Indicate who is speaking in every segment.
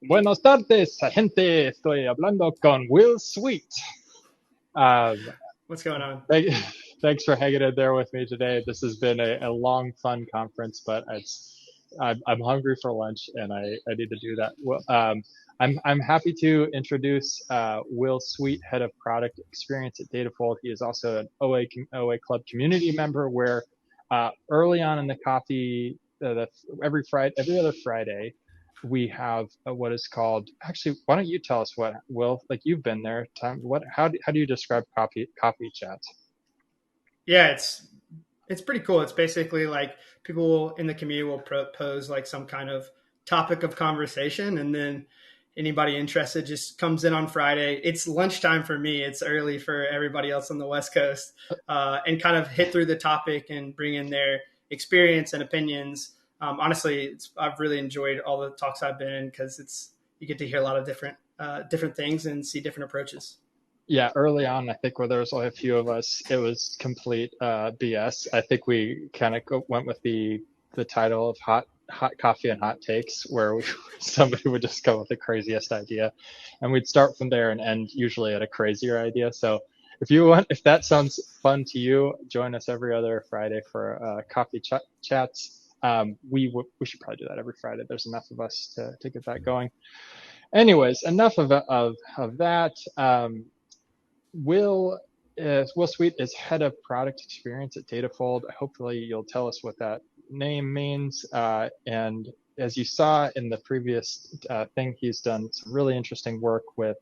Speaker 1: Buenas tardes, gente. Estoy hablando con Will Sweet. Um,
Speaker 2: What's going on?
Speaker 1: thank, thanks for hanging in there with me today. This has been a long, fun conference, but I'm hungry for lunch and I need to do that. Well, I'm happy to introduce Will Sweet, Head of Product Experience at Datafold. He is also an OA Club community member where early on in the coffee, every other Friday, we have what is called, actually, why don't you tell us what, Will, like you've been there, how do you describe coffee chats?
Speaker 2: Yeah, it's pretty cool. It's basically like people in the community will propose like some kind of topic of conversation, and then anybody interested just comes in on Friday. It's lunchtime for me. It's early for everybody else on the West Coast, and kind of hit through the topic and bring in their experience and opinions. Honestly, I've really enjoyed all the talks I've been in because it's you get to hear a lot of different things and see different approaches.
Speaker 1: Yeah, early on, I think where there was only a few of us, it was complete BS. I think we kind of went with the title of hot coffee and hot takes, where somebody would just come with the craziest idea, and we'd start from there and end usually at a crazier idea. So if that sounds fun to you, join us every other Friday for coffee chats. We should probably do that every Friday. There's enough of us to get that going. Anyways, enough of that. Will Sweet is head of product experience at Datafold. Hopefully, you'll tell us what that name means. And as you saw in the previous thing, he's done some really interesting work with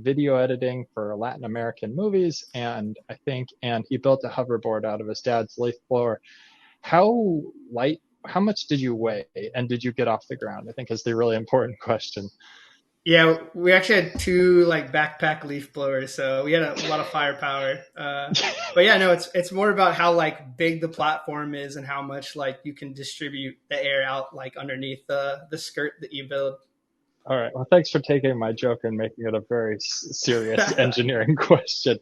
Speaker 1: video editing for Latin American movies, and he built a hoverboard out of his dad's leaf blower. How light? How much did you weigh, and did you get off the ground? I think is the really important question.
Speaker 2: Yeah, we actually had two like backpack leaf blowers, so we had a lot of firepower. But yeah, no, it's more about how like big the platform is and how much like you can distribute the air out like underneath the skirt that you build.
Speaker 1: All right. Well, thanks for taking my joke and making it a very serious engineering question.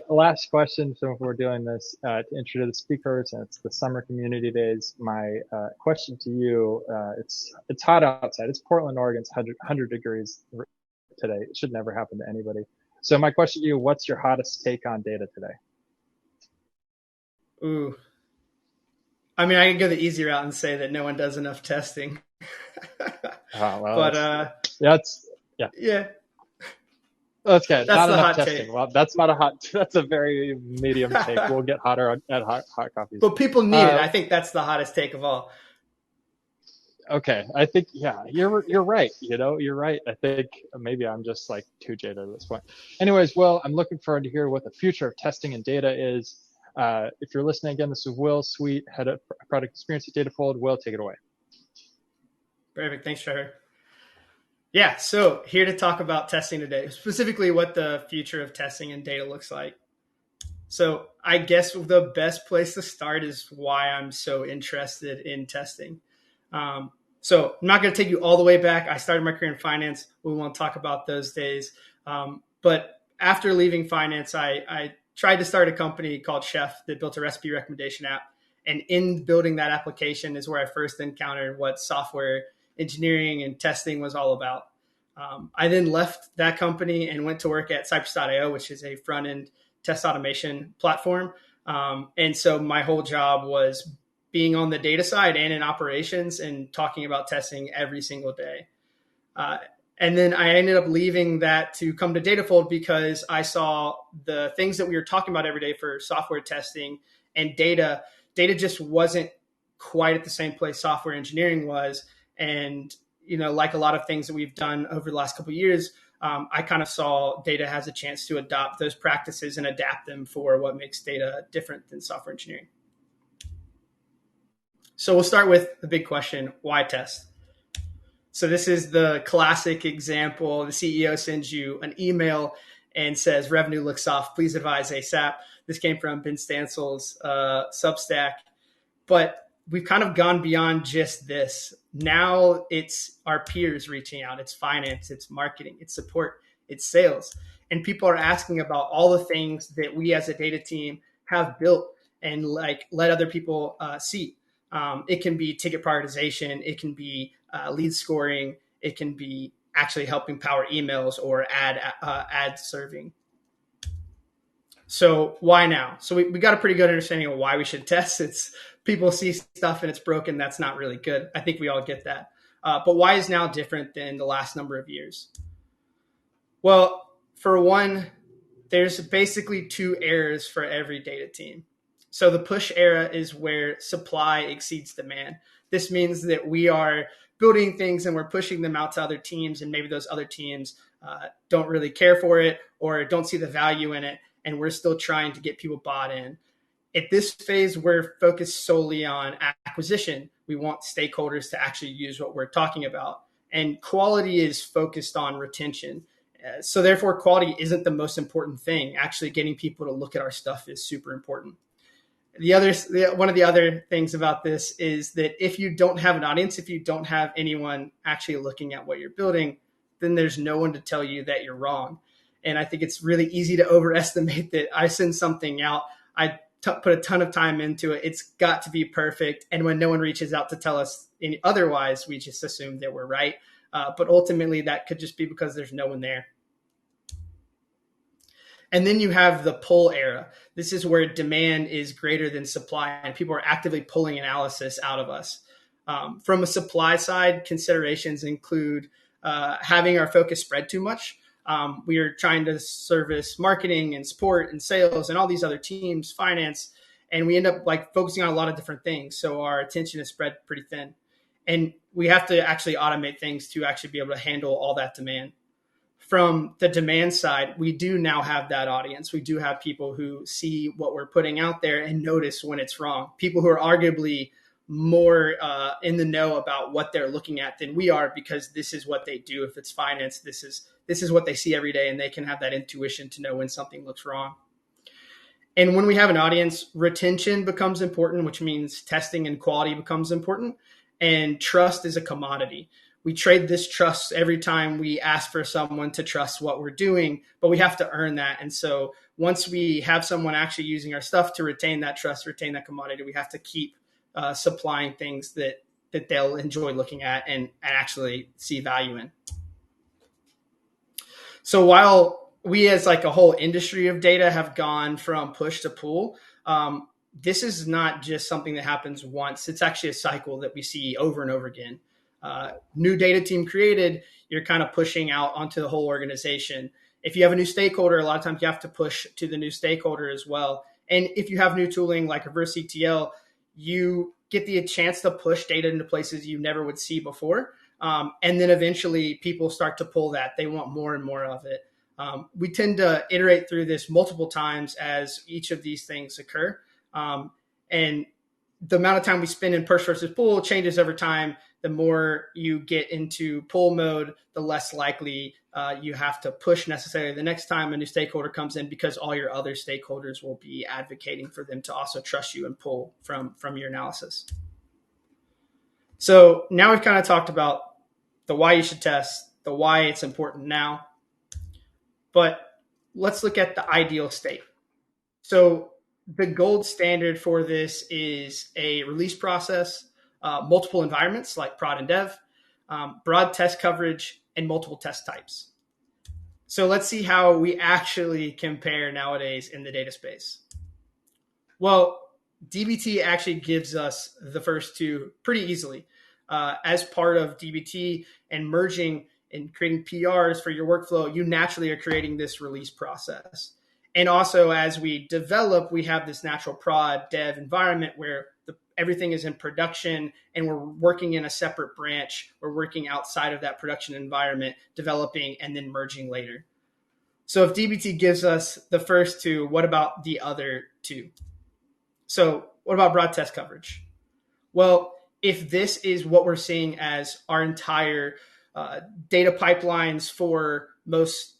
Speaker 1: Last question. So if we're doing this to introduce the speakers, and it's the summer community days. My question to you: it's hot outside. It's Portland, Oregon. It's 100 degrees today. It should never happen to anybody. So my question to you: what's your hottest take on data today?
Speaker 2: Ooh, I mean, I could go the easy route and say that no one does enough testing.
Speaker 1: Well,
Speaker 2: But
Speaker 1: yeah, yeah.
Speaker 2: yeah,
Speaker 1: Okay,
Speaker 2: that's
Speaker 1: not
Speaker 2: the
Speaker 1: enough
Speaker 2: hot
Speaker 1: testing.
Speaker 2: take.
Speaker 1: Well, that's not a hot. That's a very medium take. We'll get hotter at hot coffees.
Speaker 2: But people need it.
Speaker 1: Uh,
Speaker 2: I think that's the hottest take of all.
Speaker 1: okay, I think yeah, you're right. You're right. I think maybe I'm just like too jaded at this point. Anyways, well, I'm looking forward to hear what the future of testing and data is. If you're listening again, this is Will Sweet, head of product experience at Datafold. Will, take it away.
Speaker 2: Perfect. Thanks, Trevor. Yeah, so here to talk about testing today, specifically what the future of testing and data looks like. So, I guess the best place to start is why I'm so interested in testing. So, I'm not going to take you all the way back. I started my career in finance. We won't talk about those days. But after leaving finance, I tried to start a company called Chef that built a recipe recommendation app. And in building that application is where I first encountered what software engineering and testing was all about. I then left that company and went to work at Cypress.io, which is a front end test automation platform. And so my whole job was being on the data side and in operations and talking about testing every single day. Uh, and then I ended up leaving that to come to Datafold because I saw the things that we were talking about every day for software testing and data. Data just wasn't quite at the same place software engineering was. And, like a lot of things that we've done over the last couple of years, I kind of saw data has a chance to adopt those practices and adapt them for what makes data different than software engineering. So we'll start with the big question, why test? So this is the classic example. The CEO sends you an email and says, revenue looks soft. Please advise ASAP. This came from Ben Stansel's Substack. But we've kind of gone beyond just this. Now it's our peers reaching out. It's finance, it's marketing, it's support, it's sales. And people are asking about all the things that we as a data team have built and like let other people see. It can be ticket prioritization. It can be lead scoring. It can be actually helping power emails or ad serving. So why now? So we got a pretty good understanding of why we should test. It's people see stuff and it's broken. That's not really good. I think we all get that. But why is now different than the last number of years? Well, for one, there's basically 2 eras for every data team. So the push era is where supply exceeds demand. This means that we are building things and we're pushing them out to other teams, and maybe those other teams don't really care for it or don't see the value in it, and we're still trying to get people bought in. At this phase, we're focused solely on acquisition. We want stakeholders to actually use what we're talking about. And quality is focused on retention. So therefore, quality isn't the most important thing. Actually, getting people to look at our stuff is super important. One of the other things about this is that if you don't have an audience, if you don't have anyone actually looking at what you're building, then there's no one to tell you that you're wrong. And I think it's really easy to overestimate that. I send something out, put a ton of time into it. It's got to be perfect. And when no one reaches out to tell us otherwise, we just assume that we're right. But ultimately, that could just be because there's no one there. And then you have the pull era. This is where demand is greater than supply, and people are actively pulling analysis out of us. From a supply side, considerations include having our focus spread too much. We are trying to service marketing and support and sales and all these other teams, finance, and we end up focusing on a lot of different things. So our attention is spread pretty thin. And we have to actually automate things to actually be able to handle all that demand. From the demand side, we do now have that audience. We do have people who see what we're putting out there and notice when it's wrong. People who are arguably more in the know about what they're looking at than we are, because this is what they do. If it's finance, this is what they see every day, and they can have that intuition to know when something looks wrong. And when we have an audience, retention becomes important, which means testing and quality becomes important. And trust is a commodity. We trade this trust every time we ask for someone to trust what we're doing, but we have to earn that. And so once we have someone actually using our stuff to retain that trust, retain that commodity, we have to keep supplying things that they'll enjoy looking at and actually see value in. So while we as a whole industry of data have gone from push to pull, this is not just something that happens once. It's actually a cycle that we see over and over again. New data team created, you're kind of pushing out onto the whole organization. If you have a new stakeholder, a lot of times you have to push to the new stakeholder as well. And if you have new tooling like reverse ETL, you get the chance to push data into places you never would see before. And then eventually people start to pull that. They want more and more of it. We tend to iterate through this multiple times as each of these things occur. And the amount of time we spend in push versus pull changes over time. The more you get into pull mode, the less likely you have to push necessarily the next time a new stakeholder comes in, because all your other stakeholders will be advocating for them to also trust you and pull from your analysis. So now we've kind of talked about the why you should test, the why it's important now, but let's look at the ideal state. So the gold standard for this is a release process, multiple environments like prod and dev, broad test coverage, and multiple test types. So let's see how we actually compare nowadays in the data space. Well, DBT actually gives us the first two pretty easily. As part of DBT and merging and creating PRs for your workflow, you naturally are creating this release process. And also, as we develop, we have this natural prod dev environment where everything is in production and we're working in a separate branch. We're working outside of that production environment, developing and then merging later. So if DBT gives us the first two, what about the other two? So what about broad test coverage? Well, if this is what we're seeing as our entire data pipelines for most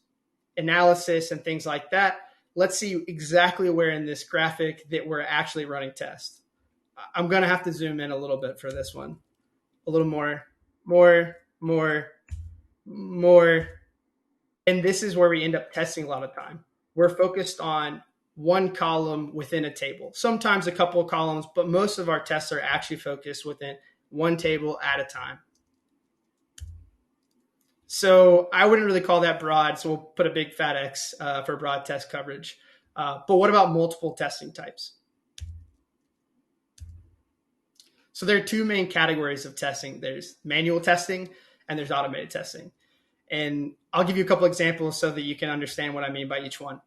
Speaker 2: analysis and things like that, let's see exactly where in this graphic that we're actually running tests. I'm going to have to zoom in a little bit for this one. A little more. And this is where we end up testing a lot of time. We're focused on one column within a table, sometimes a couple of columns, but most of our tests are actually focused within one table at a time. So I wouldn't really call that broad. So we'll put a big fat X for broad test coverage. But what about multiple testing types? So there are two main categories of testing. There's manual testing and there's automated testing. And I'll give you a couple examples so that you can understand what I mean by each one.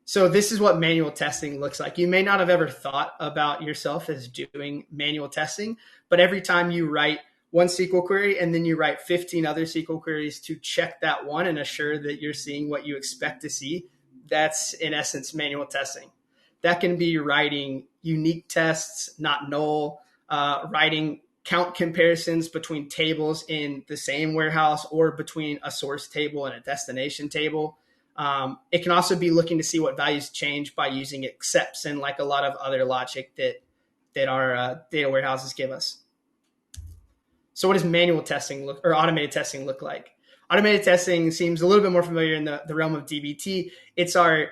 Speaker 2: So this is what manual testing looks like. You may not have ever thought about yourself as doing manual testing, but every time you write one SQL query and then you write 15 other SQL queries to check that one and assure that you're seeing what you expect to see, that's in essence manual testing. That can be writing unique tests, not null, writing count comparisons between tables in the same warehouse or between a source table and a destination table. It can also be looking to see what values change by using excepts and like a lot of other logic that our data warehouses give us. So what does manual testing look or automated testing look like? Automated testing seems a little bit more familiar in the realm of DBT. It's our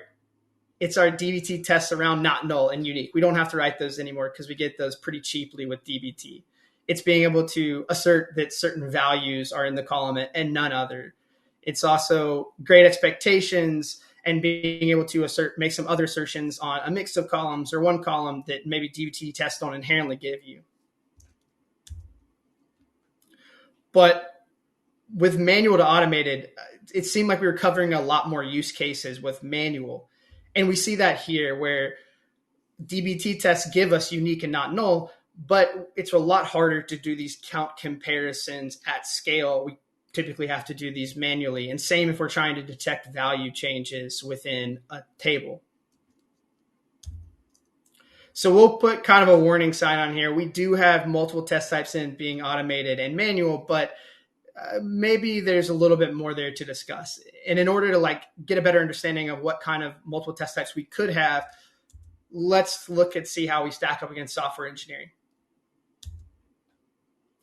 Speaker 2: DBT tests around not null and unique. We don't have to write those anymore because we get those pretty cheaply with DBT. It's being able to assert that certain values are in the column and none other. It's also great expectations and being able to make some other assertions on a mix of columns or one column that maybe DBT tests don't inherently give you. But with manual to automated, it seemed like we were covering a lot more use cases with manual. And we see that here where DBT tests give us unique and not null, but it's a lot harder to do these count comparisons at scale. We typically have to do these manually. And same if we're trying to detect value changes within a table. So we'll put kind of a warning sign on here. We do have multiple test types in being automated and manual, but maybe there's a little bit more there to discuss. And in order to get a better understanding of what kind of multiple test types we could have, let's look and see how we stack up against software engineering.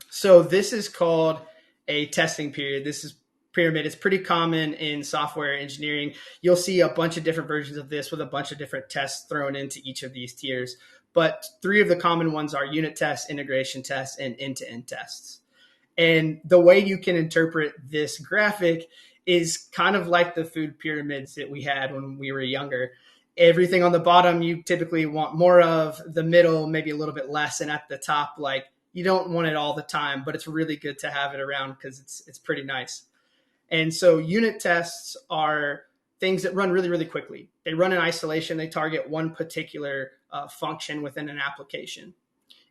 Speaker 2: So this is called a testing period. This is pyramid. It's pretty common in software engineering. You'll see a bunch of different versions of this with a bunch of different tests thrown into each of these tiers. But three of the common ones are unit tests, integration tests, and end-to-end tests. And the way you can interpret this graphic is kind of like the food pyramids that we had when we were younger. Everything on the bottom, you typically want more of, the middle, maybe a little bit less. And at the top, you don't want it all the time, but it's really good to have it around because it's pretty nice. And so unit tests are things that run really, really quickly. They run in isolation. They target one particular function within an application.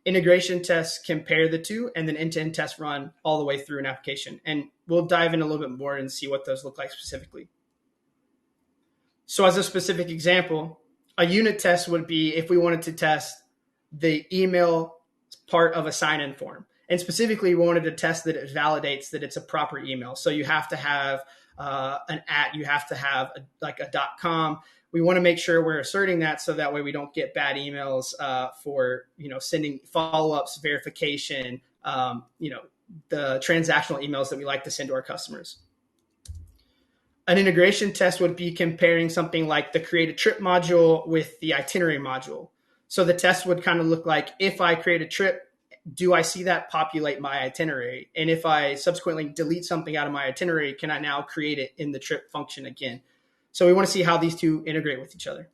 Speaker 2: Integration tests compare the two, and then end-to-end tests run all the way through an application. And we'll dive in a little bit more and see what those look like specifically. So as a specific example, a unit test would be if we wanted to test the email part of a sign-in form. And specifically, we wanted to test that it validates that it's a proper email. So you have to have an @ you have to have a .com. We want to make sure we're asserting that so that way we don't get bad emails for sending follow-ups, verification, the transactional emails that we like to send to our customers. An integration test would be comparing something like the create a trip module with the itinerary module. So the test would kind of look like, if I create a trip, do I see that populate my itinerary? And if I subsequently delete something out of my itinerary, can I now create it in the trip function again? So we want to see how these two integrate with each other.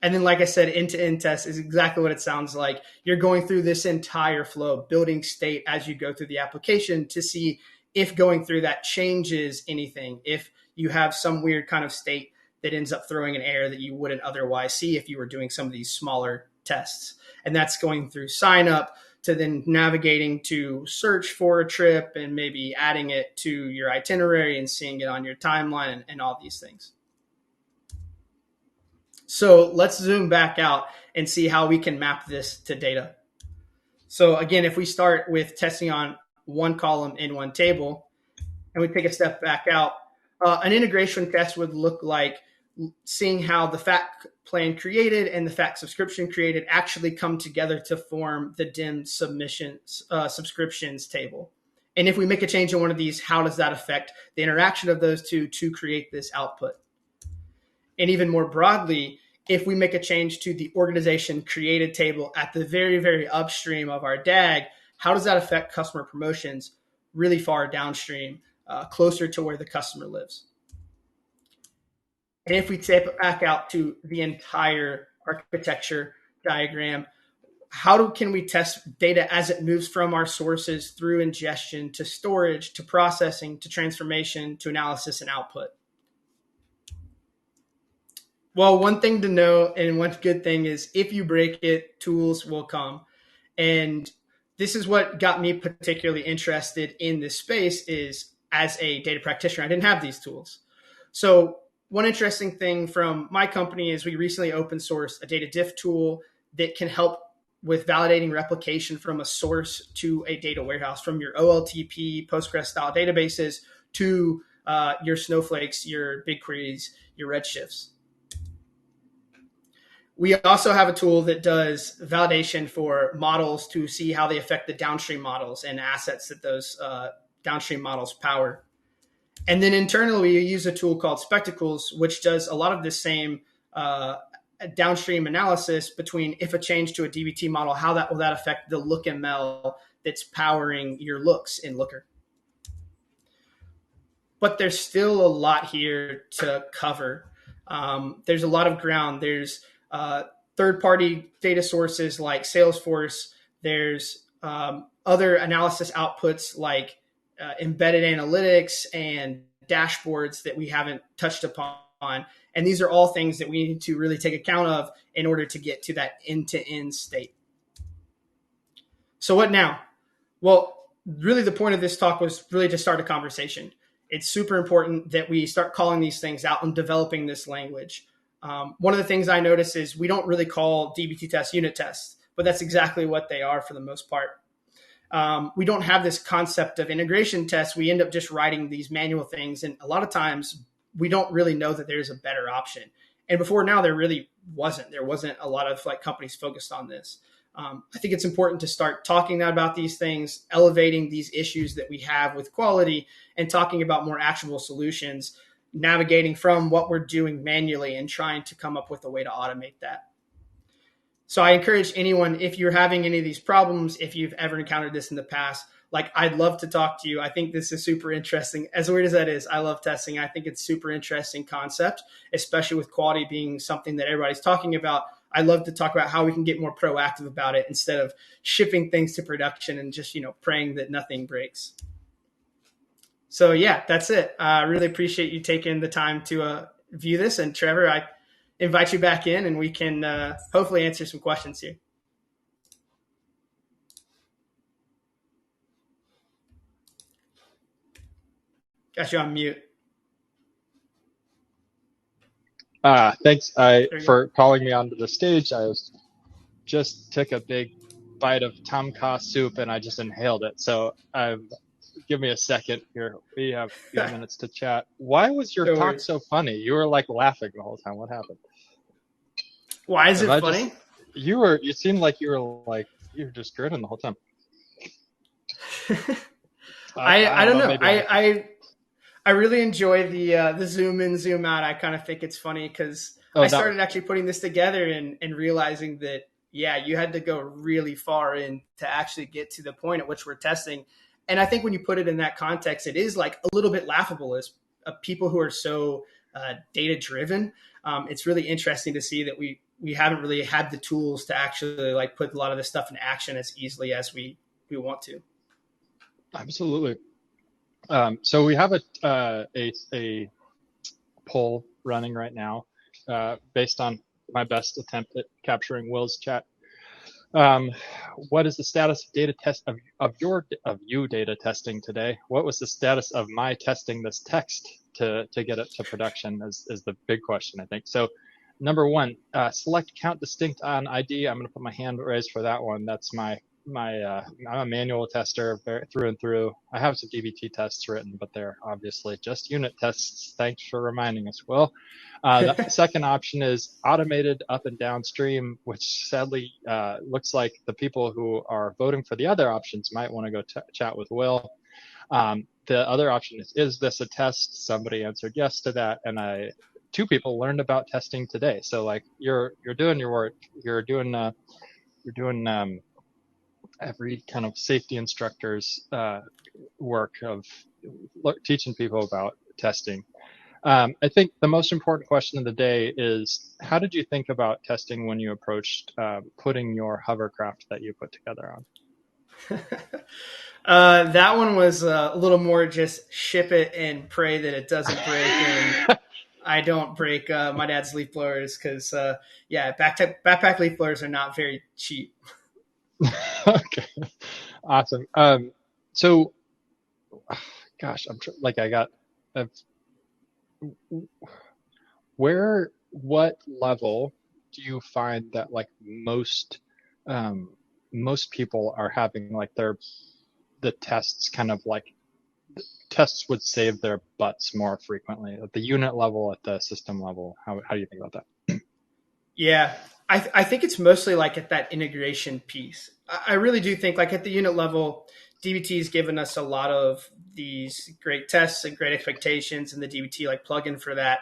Speaker 2: And then, like I said, end-to-end test is exactly what it sounds like. You're going through this entire flow, building state as you go through the application to see if going through that changes anything, if you have some weird kind of state that ends up throwing an error that you wouldn't otherwise see if you were doing some of these smaller tests. And that's going through sign up to then navigating to search for a trip and maybe adding it to your itinerary and seeing it on your timeline and all these things. So let's zoom back out and see how we can map this to data. So again, if we start with testing on one column in one table and we take a step back out, an integration test would look like seeing how the fact plan created and the fact subscription created actually come together to form the DIM subscriptions table. And if we make a change in one of these, how does that affect the interaction of those two to create this output? And even more broadly, if we make a change to the organization created table at the very, very upstream of our DAG, how does that affect customer promotions? really far downstream, closer to where the customer lives. And if we tap it back out to the entire architecture diagram, can we test data as it moves from our sources through ingestion to storage to processing to transformation to analysis and output? Well, one thing to know and one good thing is if you break it, tools will come. And this is what got me particularly interested in this space is as a data practitioner, I didn't have these tools. So one interesting thing from my company is we recently open sourced a data diff tool that can help with validating replication from a source to a data warehouse, from your OLTP, Postgres style databases to your Snowflakes, your BigQueries, your Redshifts. We also have a tool that does validation for models to see how they affect the downstream models and assets that those downstream models power. And then internally, we use a tool called Spectacles, which does a lot of the same downstream analysis between if a change to a DBT model, how will that affect the look ML that's powering your looks in Looker. But there's still a lot here to cover. There's a lot of ground. There's third-party data sources like Salesforce. There's other analysis outputs like embedded analytics and dashboards that we haven't touched upon. And these are all things that we need to really take account of in order to get to that end-to-end state. So what now? Well, really the point of this talk was really to start a conversation. It's super important that we start calling these things out and developing this language. One of the things I notice is we don't really call DBT tests unit tests, but that's exactly what they are for the most part. We don't have this concept of integration tests. We end up just writing these manual things. And a lot of times we don't really know that there's a better option. And before now, there really wasn't. There wasn't a lot of companies focused on this. I think it's important to start talking about these things, elevating these issues that we have with quality and talking about more actionable solutions, navigating from what we're doing manually and trying to come up with a way to automate that. So I encourage anyone, if you're having any of these problems, if you've ever encountered this in the past, I'd love to talk to you. I think this is super interesting. As weird as that is, I love testing. I think it's super interesting concept, especially with quality being something that everybody's talking about. I love to talk about how we can get more proactive about it instead of shipping things to production and just, praying that nothing breaks. So yeah, that's it. I really appreciate you taking the time to view this. And Trevor, I invite you back in and we can hopefully answer some questions here. Got you on mute.
Speaker 1: Thanks for calling me onto the stage. I just took a big bite of tom kha soup and I just inhaled it. So give me a second here. We have a few minutes to chat. Why was your talk so funny? You were laughing the whole time. What happened?
Speaker 2: Why is it funny?
Speaker 1: You seemed like you were just grinning the whole time.
Speaker 2: I don't know. I really enjoy the zoom in, zoom out. I kind of think it's funny because I started actually putting this together and realizing that, yeah, you had to go really far in to actually get to the point at which we're testing. And I think when you put it in that context, it is a little bit laughable as people who are so data driven. It's really interesting to see that we haven't really had the tools to actually put a lot of this stuff in action as easily as we want to.
Speaker 1: Absolutely. So we have a poll running right now based on my best attempt at capturing Will's chat. What is the status of data test of you data testing today? What was the status of my testing this text to get it to production is the big question, I think. So number one, select count distinct on ID. I'm going to put my hand raised for that one. That's I'm a manual tester through and through. I have some DBT tests written, but they're obviously just unit tests. Thanks for reminding us, Will. The second option is automated up and downstream, which sadly looks like the people who are voting for the other options might want to go chat with Will. The other option is this a test? Somebody answered yes to that, and two people learned about testing today. So you're doing your work. You're doing every kind of safety instructor's work of teaching people about testing. I think the most important question of the day is, how did you think about testing when you approached putting your hovercraft that you put together on?
Speaker 2: That one was a little more just ship it and pray that it doesn't break and I don't break my dad's leaf blowers because, yeah, backpack leaf blowers are not very cheap.
Speaker 1: Okay, awesome. So, gosh, like I got, uh, what level do you find that like um, most people are having like the tests kind of like tests would save their butts more frequently at the unit level, at the system level? How do you think about that?
Speaker 2: Yeah, I think it's mostly like at that integration piece. I really do think like at the unit level, DBT has given us a lot of these great tests and great expectations, and the DBT like plugin for that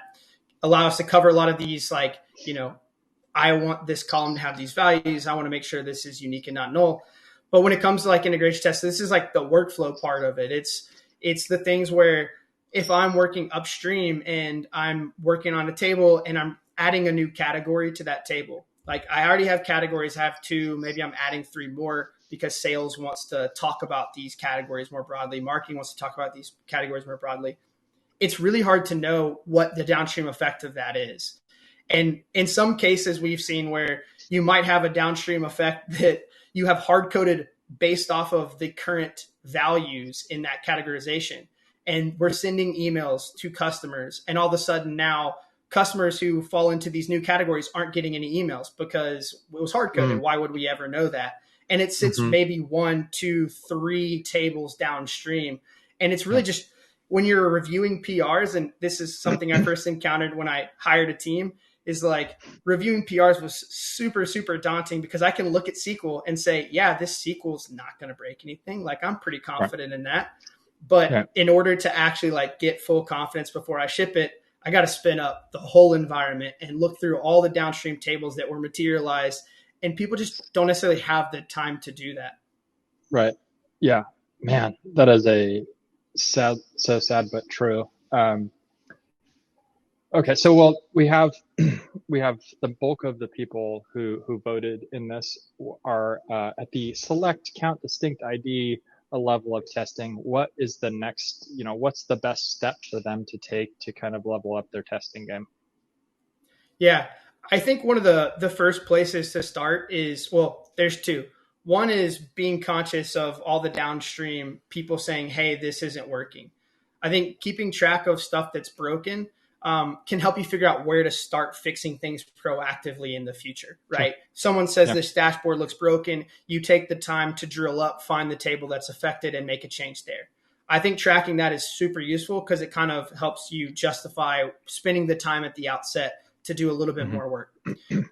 Speaker 2: allow us to cover a lot of these like, I want this column to have these values. I want to make sure this is unique and not null. But when it comes to like integration tests, this is like the workflow part of it. It's the things where if I'm working upstream and I'm working on a table and I'm adding a new category to that table, like I already have categories, I have two, maybe I'm adding three more because sales wants to talk about these categories more broadly, marketing wants to talk about these categories more broadly. It's really hard to know what the downstream effect of that is. And in some cases, we've seen where you might have a downstream effect that you have hard coded based off of the current values in that categorization. And we're sending emails to customers, and all of a sudden now customers who fall into these new categories aren't getting any emails because it was hard coded.
Speaker 1: Mm,
Speaker 2: Why would we ever know that? And it sits
Speaker 1: hmm.
Speaker 2: maybe one, two, three tables downstream. And it's really
Speaker 1: Yeah.
Speaker 2: just when you're reviewing PRs, and this is something I first encountered when I hired a team, is like reviewing PRs was super, super daunting because I can look at SQL and say, yeah, this SQL is not going to break anything. Like I'm pretty
Speaker 1: Right.
Speaker 2: confident in that. But
Speaker 1: Yeah.
Speaker 2: in order to actually like get full confidence before I ship it, I got to spin up the whole environment and look through all the downstream tables that were materialized. And people just don't necessarily have the time to do that.
Speaker 1: Right. Yeah. Man, that is a so sad but true. Okay, so well, we have the bulk of the people who voted in this are at the select count distinct ID a level of testing. What is the next, what's the best step for them to take to kind of level up their testing game?
Speaker 2: Yeah, I think one of the first places to start is, well, there's two. One is being conscious of all the downstream people saying, "Hey, this isn't working." I think keeping track of stuff that's broken can help you figure out where to start fixing things proactively in the future.
Speaker 1: Sure.
Speaker 2: Right? Someone says
Speaker 1: Yeah.
Speaker 2: this dashboard looks broken. You take the time to drill up, find the table that's affected, and make a change there. I think tracking that is super useful because it kind of helps you justify spending the time at the outset to do a little bit
Speaker 1: Hmm.
Speaker 2: more work.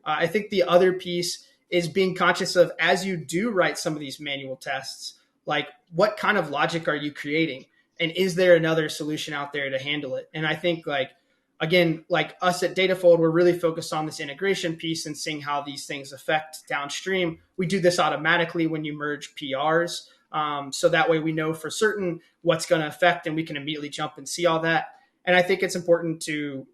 Speaker 2: I think the other piece is being conscious of, as you do write some of these manual tests, like what kind of logic are you creating? And is there another solution out there to handle it? And I think like, again, like us at Datafold, we're really focused on this integration piece and seeing how these things affect downstream. We do this automatically when you merge PRs. So that way we know for certain what's going to affect and we can immediately jump and see all that. And I think it's important to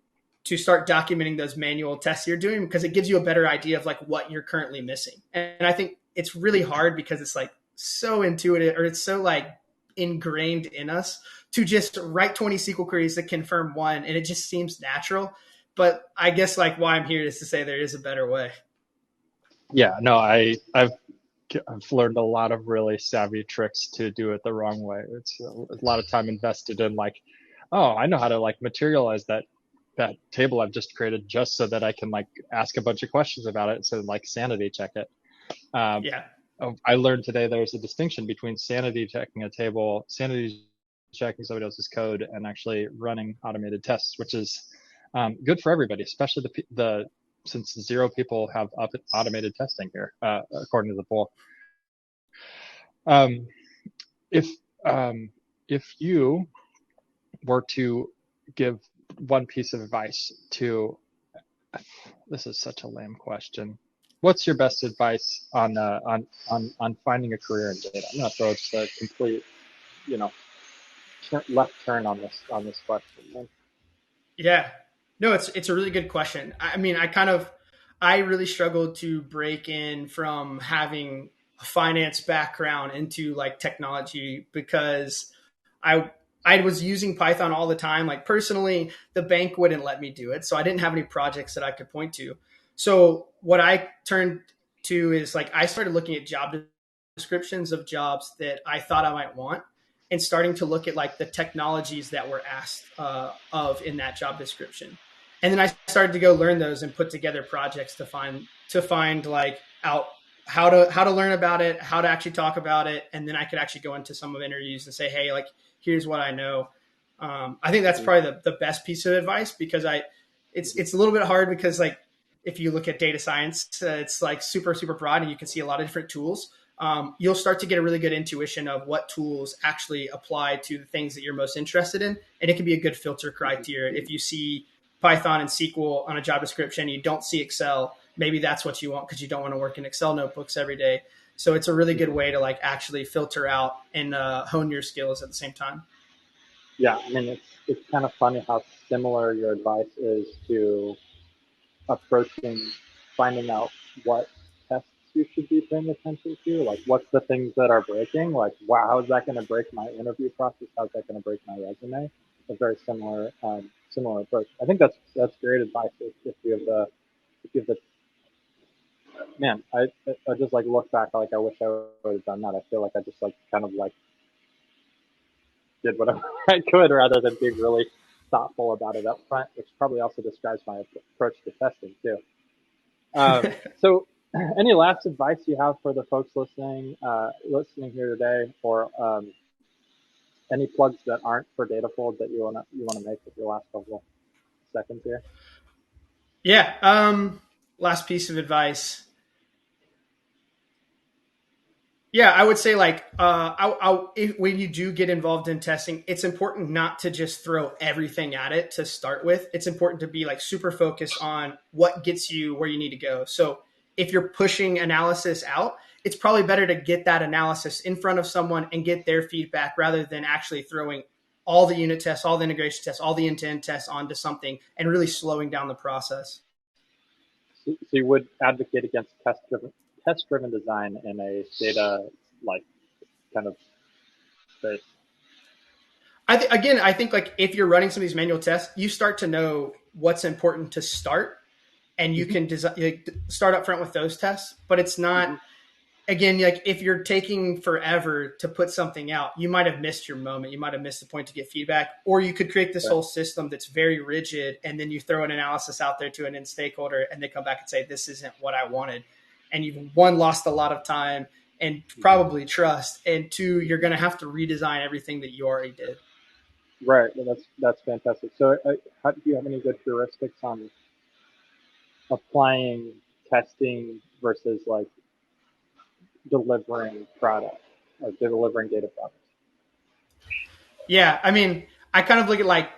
Speaker 2: start documenting those manual tests you're doing because it gives you a better idea of like what you're currently missing. And I think it's really hard because it's like so intuitive or it's so like ingrained in us to just write 20 SQL queries that confirm one and it just seems natural. But I guess like why I'm here is to say there is a better way.
Speaker 1: Yeah, no, I've learned a lot of really savvy tricks to do it the wrong way. It's a lot of time invested in like, oh, I know how to like materialize that table I've just created just so that I can like ask a bunch of questions about it, so like sanity check it. Um,
Speaker 2: Yeah.
Speaker 1: I learned today there's a distinction between sanity checking a table, sanity checking somebody else's code, and actually running automated tests, which is good for everybody, especially the since zero people have automated testing here, according to the poll. Um, if if you were to give one piece of advice to, this is such a lame question. what's your best advice on on finding a career in data? I'm gonna throw just a complete, you know, left turn on this question. Man.
Speaker 2: Yeah. No, it's a really good question. I mean, I really struggled to break in from having a finance background into like technology because I I was using Python all the time. Like personally, the bank wouldn't let me do it, so I didn't have any projects that I could point to. So what I turned to is like I started looking at job descriptions of jobs that I thought I might want, and starting to look at like the technologies that were asked of in that job description. And then I started to go learn those and put together projects to find like out how to learn about it, how to actually talk about it, and then I could actually go into some of interviews and say, hey, like here's what I know. I think that's probably the best piece of advice because it's a little bit hard because like if you look at data science, it's like super broad and you can see a lot of different tools. You'll start to get a really good intuition of what tools actually apply to the things that you're most interested in, and it can be a good filter criteria. If you see Python and SQL on a job description, you don't see Excel, maybe that's what you want because you don't want to work in Excel notebooks every day. So it's a really good way to like actually filter out and hone your skills at the same time.
Speaker 1: Yeah, I mean it's kind of funny how similar your advice is to approaching finding out what tests you should be paying attention to. Like, what's the things that are breaking? Like, wow, how is that going to break my interview process? How's that going to break my resume? A very similar similar approach. I think that's great advice if you have the if you have the man. I just like look back like I wish I would have done that. I feel like I just like kind of like did whatever I could rather than being really thoughtful about it up front, which probably also describes my approach to testing too. So, any last advice you have for the folks listening here today, or any plugs that aren't for Datafold that you wanna make with your last couple seconds here?
Speaker 2: Yeah. Last piece of advice. Yeah, I would say like when you do get involved in testing, it's important not to just throw everything at it to start with. It's important to be like super focused on what gets you where you need to go. So if you're pushing analysis out, it's probably better to get that analysis in front of someone and get their feedback rather than actually throwing all the unit tests, all the integration tests, all the end-to-end tests onto something and really slowing down the process.
Speaker 1: So you would advocate against test driven design in a data like kind of space.
Speaker 2: I think like if you're running some of these manual tests, you start to know what's important to start, and you
Speaker 1: Mm-hmm,
Speaker 2: can start up front with those tests. But it's not
Speaker 1: mm-hmm,
Speaker 2: again like if you're taking forever to put something out, you might have missed your moment. You might have missed the point to get feedback, or you could create this
Speaker 1: right,
Speaker 2: whole system that's very rigid, and then you throw an analysis out there to an end stakeholder, and they come back and say this isn't what I wanted, and you've one lost a lot of time and
Speaker 1: mm-hmm.
Speaker 2: probably trust, and two you're going to have to redesign everything that you already did.
Speaker 1: Right. Well, that's fantastic. So, how do you have any good heuristics on applying testing versus like delivering product or delivering data products?
Speaker 2: Yeah, I mean, I kind of look at like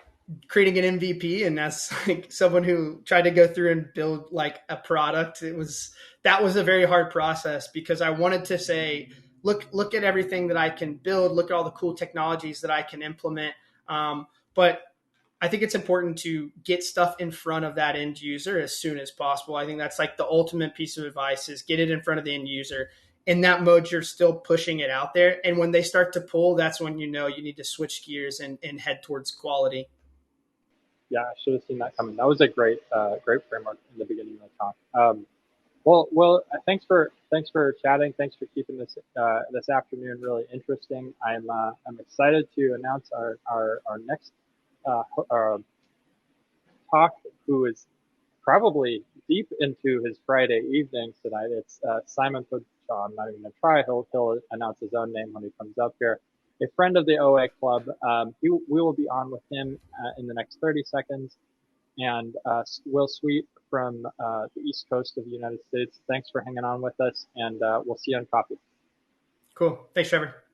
Speaker 2: creating an MVP, and that's like someone who tried to go through and build like a product. That was a very hard process because I wanted to say, look at everything that I can build, look at all the cool technologies that I can implement. But I think it's important to get stuff in front of that end user as soon as possible. I think that's like the ultimate piece of advice is get it in front of the end user. In that mode, you're still pushing it out there. And when they start to pull, that's when you know you need to switch gears and head towards quality.
Speaker 1: Yeah, I should have seen that coming. That was a great framework in the beginning of the talk. Well, thanks for chatting. Thanks for keeping this afternoon really interesting. I'm excited to announce our next uh, uh, talk, who is probably deep into his Friday evenings tonight. It's Simon Foodshaw. I'm not even going to try. He'll announce his own name when he comes up here. A friend of the OA Club. We will be on with him in the next 30 seconds. And Will Sweet from the East Coast of the United States. Thanks for hanging on with us, and we'll see you on coffee.
Speaker 2: Cool. Thanks, Trevor.